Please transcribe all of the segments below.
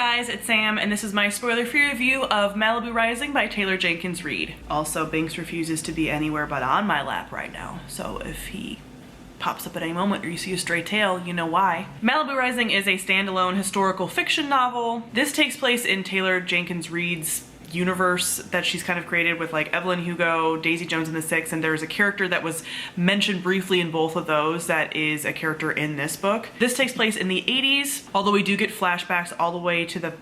guys, it's Sam, and this is my spoiler-free review of Malibu Rising by Taylor Jenkins Reid. Also, Binks refuses to be anywhere but on my lap right now, so if he pops up at any moment or you see a stray tail, you know why. Malibu Rising is a standalone historical fiction novel. This takes place in Taylor Jenkins Reid's universe that she's kind of created with like Evelyn Hugo, Daisy Jones and the Six, and there's a character that was mentioned briefly in both of those that is a character in this book. This takes place in the 80s, although we do get flashbacks all the way to the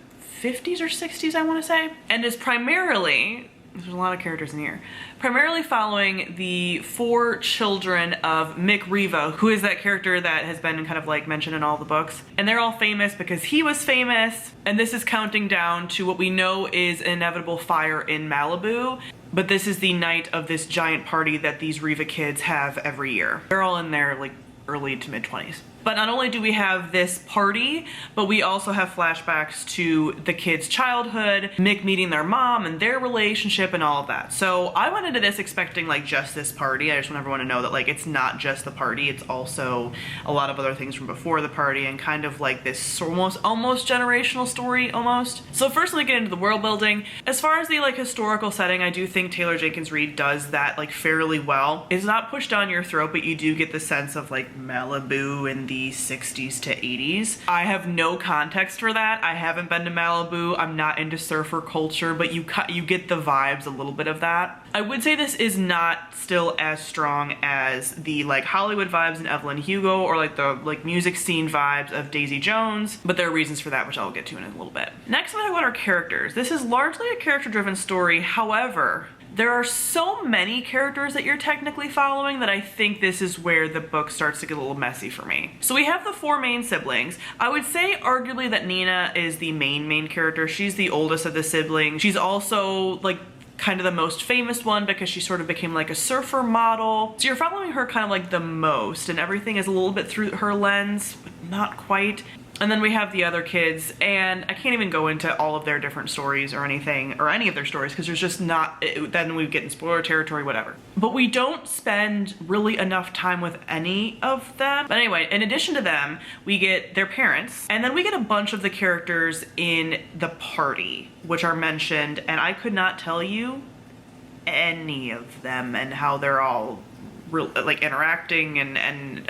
50s or 60s, I want to say, and is primarily, there's a lot of characters in here, primarily following the 4 children of Mick Riva, who is that character that has been kind of like mentioned in all the books. And they're all famous because he was famous, and this is counting down to what we know is an inevitable fire in Malibu. But this is the night of this giant party that these Riva kids have every year. They're all in their like early to mid 20s. But not only do we have this party, but we also have flashbacks to the kids' childhood, Mick meeting their mom and their relationship and all of that. So I went into this expecting like just this party. I just want everyone to know that like it's not just the party, it's also a lot of other things from before the party and kind of like this almost generational story almost. So first let me get into the world building. As far as the like historical setting, I do think Taylor Jenkins Reid does that like fairly well. It's not pushed down your throat, but you do get the sense of like Malibu and the 60s to 80s. I have no context for that. I haven't been to Malibu. I'm not into surfer culture, but you get the vibes, a little bit of that. I would say this is not still as strong as the like Hollywood vibes in Evelyn Hugo or like the like music scene vibes of Daisy Jones, but there are reasons for that, which I'll get to in a little bit. Next, I'm gonna talk about our characters. This is largely a character-driven story. However, there are so many characters that you're technically following that I think this is where the book starts to get a little messy for me. So we have the 4 main siblings. I would say arguably that Nina is the main character. She's the oldest of the siblings. She's also like kind of the most famous one because she sort of became like a surfer model. So you're following her kind of like the most, and everything is a little bit through her lens, but not quite. And then we have the other kids, and I can't even go into all of their different stories or anything, or any of their stories, because there's just not, then we get in spoiler territory, whatever. But we don't spend really enough time with any of them. But anyway, in addition to them, we get their parents, and then we get a bunch of the characters in the party, which are mentioned, and I could not tell you any of them and how they're all like interacting and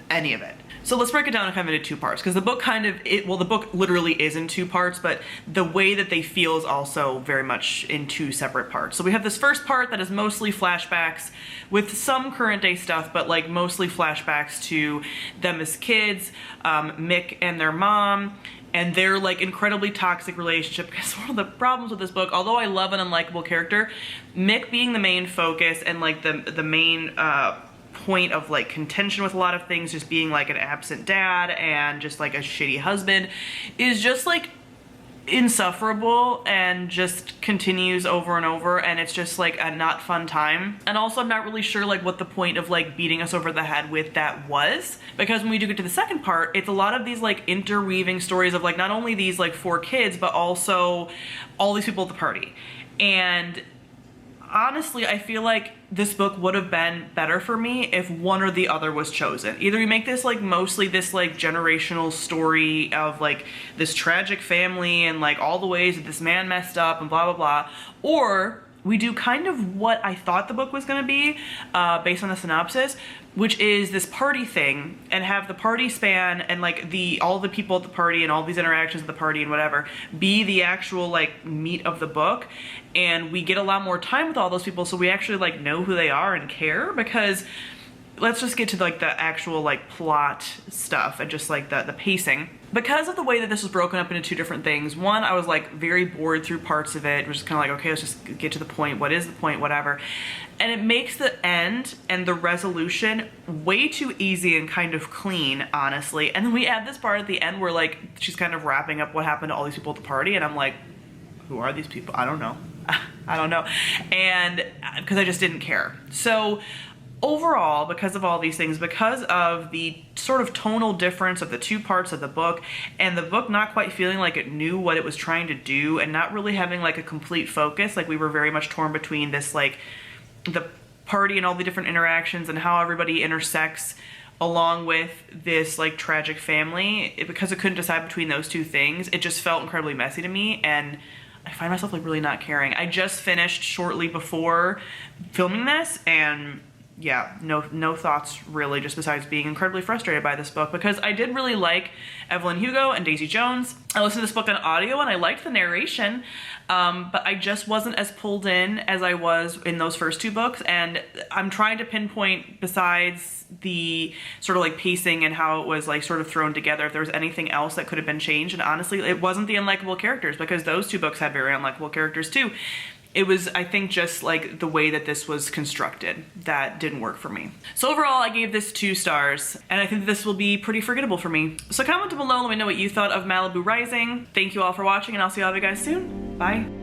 any of it. So let's break it down kind of into 2 parts, because the book the book literally is in 2 parts, but the way that they feel is also very much in 2 separate parts. So we have this first part that is mostly flashbacks with some current day stuff, but like mostly flashbacks to them as kids, Mick and their mom, and their like incredibly toxic relationship. Because one of the problems with this book, although I love an unlikable character, Mick being the main focus and like the main point of like contention with a lot of things, just being like an absent dad and just like a shitty husband, is just like insufferable and just continues over and over, and it's just like a not fun time. And also I'm not really sure like what the point of like beating us over the head with that was, because when we do get to the second part, it's a lot of these like interweaving stories of like not only these like 4 kids, but also all these people at the party. And honestly, I feel like this book would have been better for me if one or the other was chosen. Either we make this like mostly this like generational story of like this tragic family and like all the ways that this man messed up and blah blah blah, or we do kind of what I thought the book was going to be based on the synopsis, which is this party thing, and have the party span and like all the people at the party and all these interactions at the party and whatever be the actual like meat of the book, and we get a lot more time with all those people so we actually like know who they are and care. Because let's just get to like the actual like plot stuff and just like the pacing. Because of the way that this was broken up into 2 different things, one, I was like very bored through parts of it. It was just kind of like, okay, let's just get to the point. What is the point? Whatever. And it makes the end and the resolution way too easy and kind of clean, honestly. And then we add this part at the end where like she's kind of wrapping up what happened to all these people at the party, and I'm like, who are these people? I don't know. I don't know. And because I just didn't care. So overall, because of all these things, because of the sort of tonal difference of the 2 parts of the book, and the book not quite feeling like it knew what it was trying to do, and not really having like a complete focus, like we were very much torn between this like the party and all the different interactions and how everybody intersects along with this like tragic family, because I couldn't decide between those two things, it just felt incredibly messy to me, and I find myself like really not caring. I just finished shortly before filming this, and yeah, no thoughts really, just besides being incredibly frustrated by this book, because I did really like Evelyn Hugo and Daisy Jones. I listened to this book on audio and I liked the narration, but I just wasn't as pulled in as I was in those first two books, and I'm trying to pinpoint, besides the sort of like pacing and how it was like sort of thrown together, if there was anything else that could have been changed. And honestly, it wasn't the unlikable characters, because those two books had very unlikable characters too. It was, I think, just like the way that this was constructed that didn't work for me. So overall, I gave this 2 stars, and I think this will be pretty forgettable for me. So comment below, let me know what you thought of Malibu Rising. Thank you all for watching, and I'll see all of you guys soon. Bye.